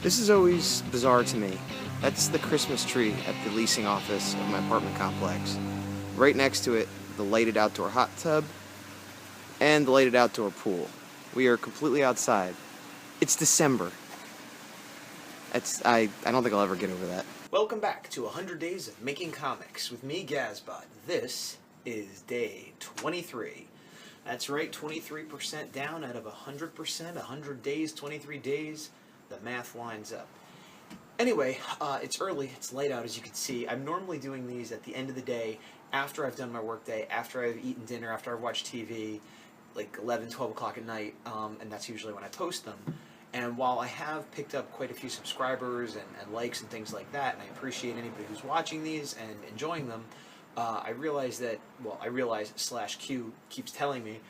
This is always bizarre to me. That's the Christmas tree at the leasing office of my apartment complex. Right next to it, the lighted outdoor hot tub and the lighted outdoor pool. We are completely outside. It's December. I don't think I'll ever get over that. Welcome back to 100 Days of Making Comics with me, Gazbot. This is day 23. That's right, 23% down out of 100%, 100 days, 23 days. The math lines up. Anyway, it's early, it's light out as you can see. I'm normally doing these at the end of the day, after I've done my work day, after I've eaten dinner, after I've watched TV, like 11, 12 o'clock at night, and that's usually when I post them. And while I have picked up quite a few subscribers and likes and things like that, and I appreciate anybody who's watching these and enjoying them, I realize / Q keeps telling me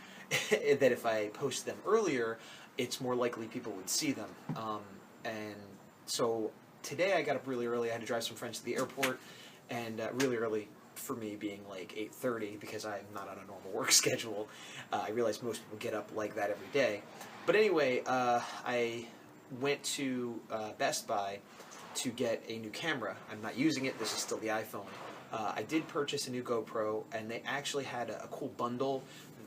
that if I post them earlier, it's more likely people would see them. And so today I got up really early. I had to drive some friends to the airport, and really early for me being like 8:30 because I'm not on a normal work schedule. I realize most people get up like that every day. But anyway, I went to Best Buy to get a new camera. I'm not using it. This is still the iPhone. I did purchase a new GoPro, and they actually had a cool bundle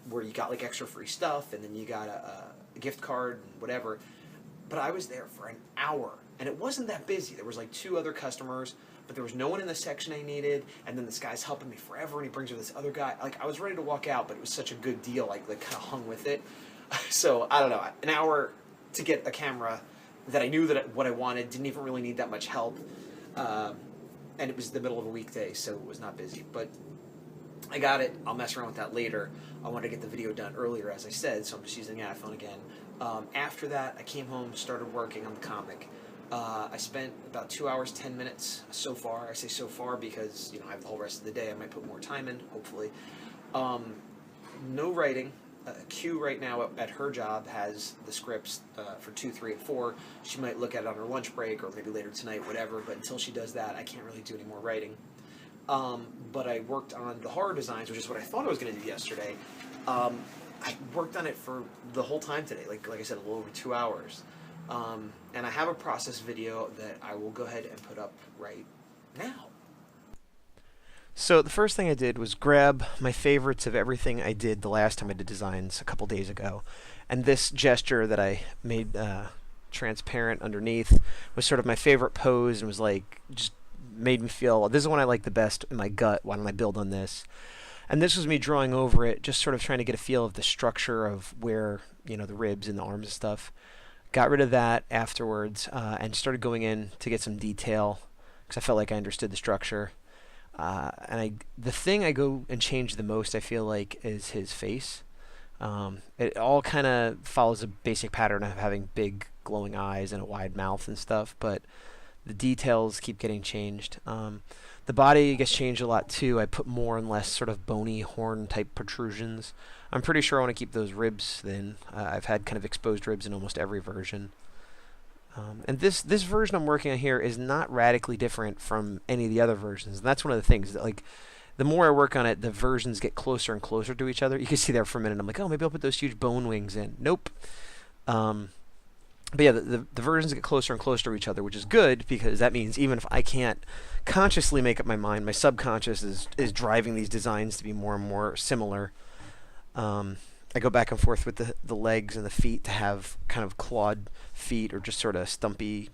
where you got like extra free stuff, and then you got a gift card and whatever. But I was there for an hour, and it wasn't that busy. There was like 2 other customers, but there was no one in the section I needed, and then this guy's helping me forever, and he brings me this other guy. Like, I was ready to walk out, but it was such a good deal, like kind of hung with it. So, I don't know, an hour to get a camera that I knew that what I wanted, didn't even really need that much help, and it was the middle of a weekday, so it was not busy. But I got it. I'll mess around with that later. I wanted to get the video done earlier, as I said, so I'm just using the iPhone again. After that, I came home, started working on the comic. I spent about 2 hours, 10 minutes so far. I say so far because, I have the whole rest of the day. I might put more time in, hopefully. No writing. Q right now at her job has the scripts for 2, 3, and 4. She might look at it on her lunch break or maybe later tonight, whatever. But until she does that, I can't really do any more writing. But I worked on the horror designs, which is what I thought I was going to do yesterday. I worked on it for the whole time today, like I said, a little over 2 hours. And I have a process video that I will go ahead and put up right now. So the first thing I did was grab my favorites of everything I did the last time I did designs a couple days ago. And this gesture that I made transparent underneath was sort of my favorite pose and was like, just made me feel, this is one I like the best in my gut, why don't I build on this? And this was me drawing over it, just sort of trying to get a feel of the structure of where, the ribs and the arms and stuff. Got rid of that afterwards and started going in to get some detail because I felt like I understood the structure. The thing I go and change the most, I feel like, is his face. It all kind of follows a basic pattern of having big glowing eyes and a wide mouth and stuff, but the details keep getting changed. The body gets changed a lot too. I put more and less sort of bony horn type protrusions. I'm pretty sure I want to keep those ribs thin. I've had kind of exposed ribs in almost every version. And this version I'm working on here is not radically different from any of the other versions. And that's one of the things that, like, the more I work on it, the versions get closer and closer to each other. You can see there for a minute. I'm like, oh, maybe I'll put those huge bone wings in. Nope. But yeah, the versions get closer and closer to each other, which is good because that means even if I can't consciously make up my mind, my subconscious is driving these designs to be more and more similar. I go back and forth with the legs and the feet to have kind of clawed feet or just sort of stumpy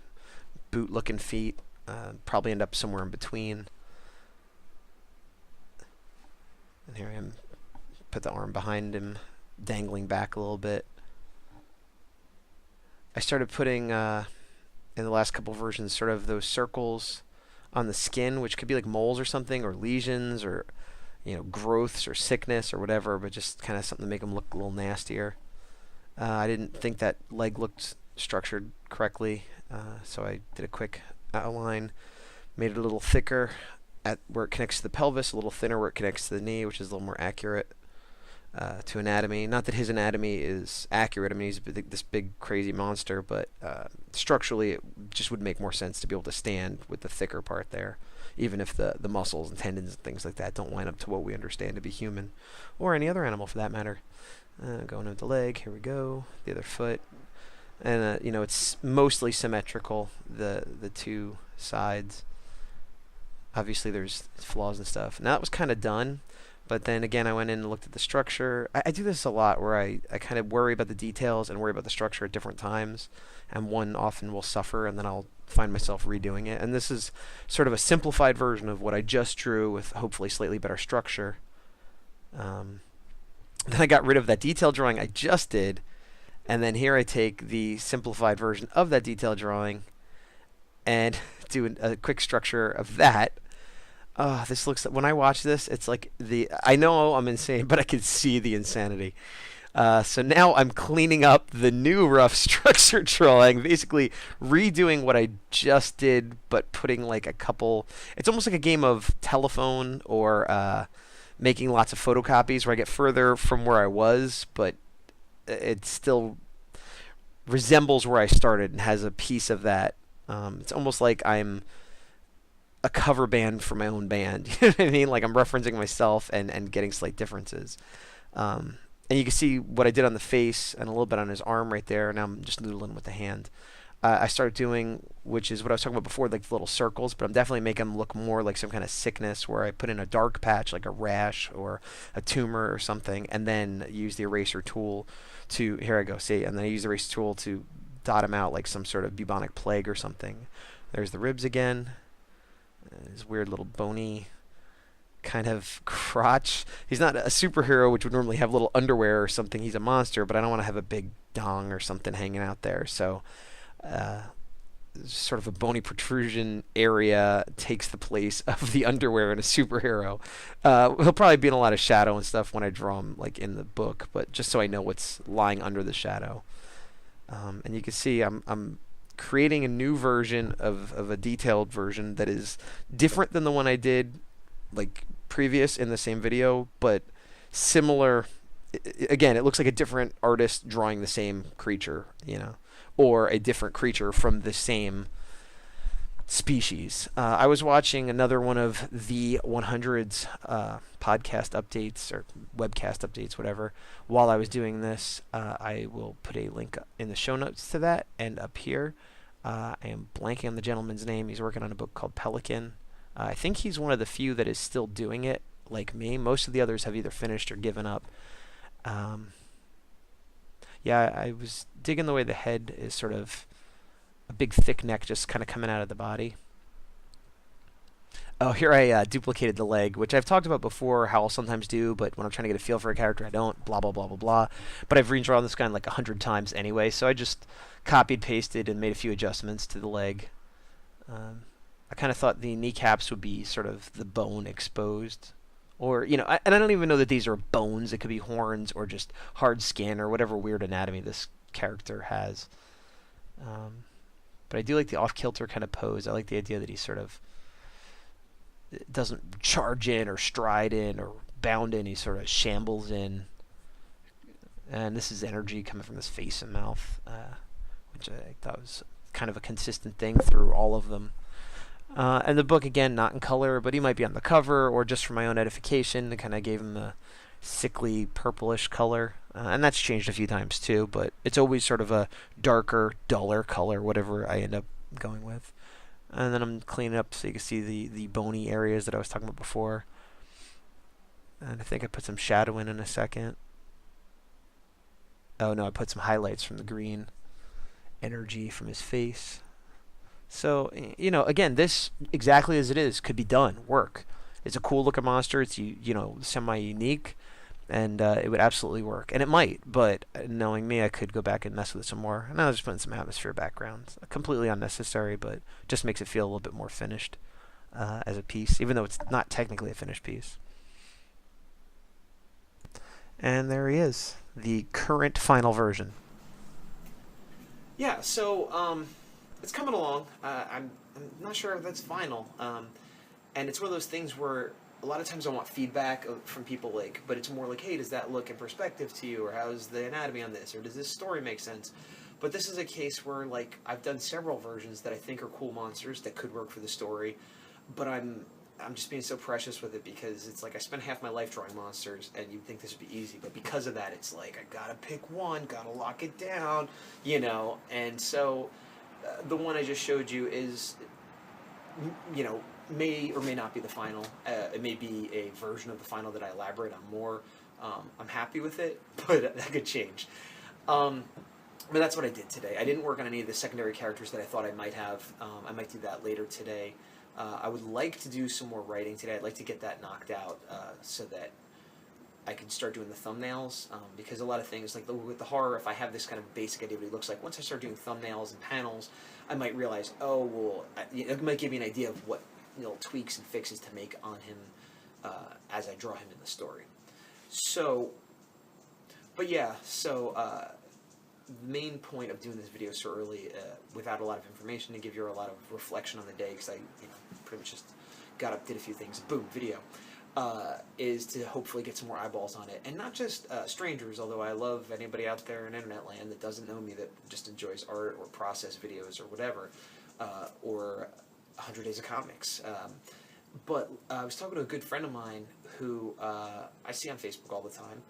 boot-looking feet. Probably end up somewhere in between. And here I am, put the arm behind him, dangling back a little bit. I started putting, in the last couple versions, sort of those circles on the skin, which could be like moles or something, or lesions, or growths or sickness or whatever, but just kind of something to make them look a little nastier. I didn't think that leg looked structured correctly, so I did a quick outline, made it a little thicker at where it connects to the pelvis, a little thinner where it connects to the knee, which is a little more accurate to anatomy. Not that his anatomy is accurate. I mean, he's this big, crazy monster, but structurally it just would make more sense to be able to stand with the thicker part there, even if the muscles and tendons and things like that don't line up to what we understand to be human, or any other animal for that matter. Going with the leg, here we go, the other foot. and it's mostly symmetrical, the two sides. Obviously there's flaws and stuff. Now that was kind of done, but then again I went in and looked at the structure. I do this a lot where I kind of worry about the details and worry about the structure at different times, and one often will suffer, and then I'll find myself redoing it. And this is sort of a simplified version of what I just drew with hopefully slightly better structure. Then I got rid of that detail drawing I just did, and then here I take the simplified version of that detail drawing and do a quick structure of that. This looks, when I watch this, it's like I know I'm insane, but I can see the insanity. So now I'm cleaning up the new rough structure drawing, basically redoing what I just did, but putting like a couple. It's almost like a game of telephone or making lots of photocopies where I get further from where I was, but it still resembles where I started and has a piece of that. It's almost like I'm a cover band for my own band. You know what I mean? Like I'm referencing myself and getting slight differences. And you can see what I did on the face and a little bit on his arm right there. Now I'm just noodling with the hand. I started doing, which is what I was talking about before, like the little circles, but I'm definitely making them look more like some kind of sickness where I put in a dark patch, like a rash or a tumor or something, and then use the eraser tool to, here I go, see, and then I use the eraser tool to dot him out like some sort of bubonic plague or something. There's the ribs again. His weird little bony kind of crotch. He's not a superhero, which would normally have little underwear or something. He's a monster, but I don't want to have a big dong or something hanging out there. So sort of a bony protrusion area takes the place of the underwear in a superhero. He'll probably be in a lot of shadow and stuff when I draw him like in the book, but just so I know what's lying under the shadow. And you can see I'm creating a new version of a detailed version that is different than the one I did like previous in the same video, but similar. Again, it looks like a different artist drawing the same creature, or a different creature from the same species. I was watching another one of the 100's podcast updates or webcast updates, whatever, while I was doing this. I will put a link in the show notes to that and up here. I am blanking on the gentleman's name. He's working on a book called Pelican. I think he's one of the few that is still doing it, like me. Most of the others have either finished or given up. Yeah, I was digging the way the head is sort of a big thick neck just kind of coming out of the body. Oh, here I duplicated the leg, which I've talked about before, how I'll sometimes do, but when I'm trying to get a feel for a character, I don't, blah, blah, blah, blah, blah. But I've redrawn this guy like 100 times anyway, so I just copied, pasted, and made a few adjustments to the leg. I kind of thought the kneecaps would be sort of the bone exposed. Or, and I don't even know that these are bones. It could be horns or just hard skin or whatever weird anatomy this character has. But I do like the off-kilter kind of pose. I like the idea that he sort of doesn't charge in or stride in or bound in. He sort of shambles in. And this is energy coming from his face and mouth, which I thought was kind of a consistent thing through all of them. And the book, again, not in color, but he might be on the cover, or just for my own edification. It kind of gave him a sickly purplish color. And that's changed a few times, too, but it's always sort of a darker, duller color, whatever I end up going with. And then I'm cleaning up so you can see the bony areas that I was talking about before. And I think I put some shadow in a second. Oh, no, I put some highlights from the green energy from his face. So, again, this, exactly as it is, could be done, work. It's a cool looking monster. It's, semi-unique, and it would absolutely work. And it might, but knowing me, I could go back and mess with it some more. And I was just putting some atmosphere background. Completely unnecessary, but just makes it feel a little bit more finished as a piece, even though it's not technically a finished piece. And there he is, the current final version. Yeah, so, it's coming along. I'm not sure if that's final. And it's one of those things where a lot of times I want feedback from people, but it's more like, hey, does that look in perspective to you? Or how's the anatomy on this? Or does this story make sense? But this is a case where, I've done several versions that I think are cool monsters that could work for the story. But I'm I'm just being so precious with it because it's like I spent half my life drawing monsters, and you'd think this would be easy, but because of that, it's like I gotta pick one, gotta lock it down, you know. And so, the one I just showed you is, you know, may or may not be the final. It may be a version of the final that I elaborate on more. I'm happy with it, but that could change. But that's what I did today. I didn't work on any of the secondary characters that I thought I might have. I might do that later today. I would like to do some more writing today. I'd like to get that knocked out so that I can start doing the thumbnails, because a lot of things, like with the horror, if I have this kind of basic idea of what he looks like, once I start doing thumbnails and panels, I might realize, oh, well, it might give me an idea of what tweaks and fixes to make on him as I draw him in the story. So, but yeah, so the main point of doing this video so early, without a lot of information, to give you a lot of reflection on the day, because I, pretty much just got up, did a few things, boom, video, is to hopefully get some more eyeballs on it, and not just strangers. Although I love anybody out there in internet land that doesn't know me, that just enjoys art or process videos or whatever, or 100 Days of Comics. But I was talking to a good friend of mine who I see on Facebook all the time,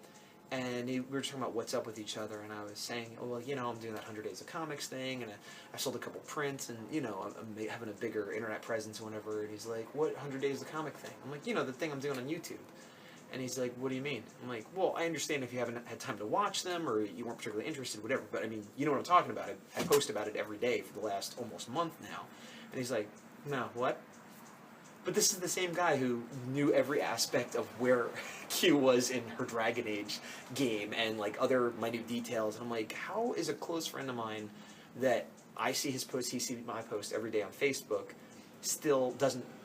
and we were talking about what's up with each other, and I was saying, oh, well, I'm doing that 100 Days of Comics thing, and I sold a couple prints, and, I'm having a bigger internet presence or whatever, and he's like, what 100 Days of Comic thing? I'm like, the thing I'm doing on YouTube. And he's like, what do you mean? I'm like, well, I understand if you haven't had time to watch them, or you weren't particularly interested, whatever, but, I mean, you know what I'm talking about. I post about it every day for the last almost month now. And he's like, no, what? But this is the same guy who knew every aspect of where Q was in her Dragon Age game and like other minute details. And I'm like, how is a close friend of mine that I see his post, he sees my post every day on Facebook, still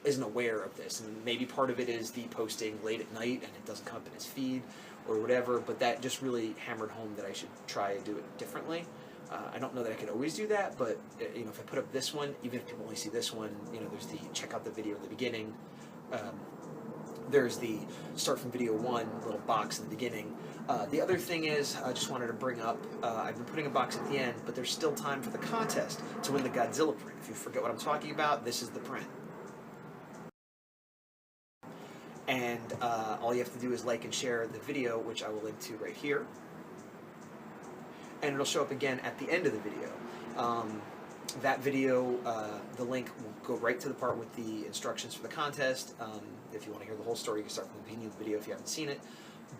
isn't aware of this? And maybe part of it is the posting late at night and it doesn't come up in his feed or whatever. But that just really hammered home that I should try to do it differently. I don't know that I could always do that, but if I put up this one, even if people only see this one, there's the check out the video in the beginning. There's the start from video 1 little box in the beginning. The other thing is, I just wanted to bring up, I've been putting a box at the end, but there's still time for the contest to win the Godzilla print. If you forget what I'm talking about, this is the print. And all you have to do is like and share the video, which I will link to right here. And it'll show up again at the end of the video. That video, the link will go right to the part with the instructions for the contest. If you want to hear the whole story, you can start from the beginning of the video if you haven't seen it.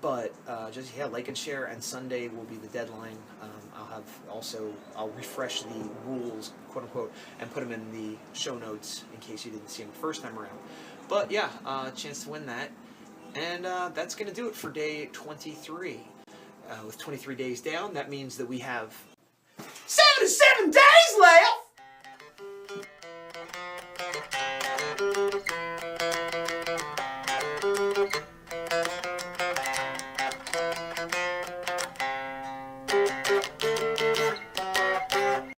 But like and share, and Sunday will be the deadline. I'll refresh the rules, quote unquote, and put them in the show notes in case you didn't see them the first time around. But yeah, chance to win that. And that's going to do it for day 23. With 23 days down, that means that we have 77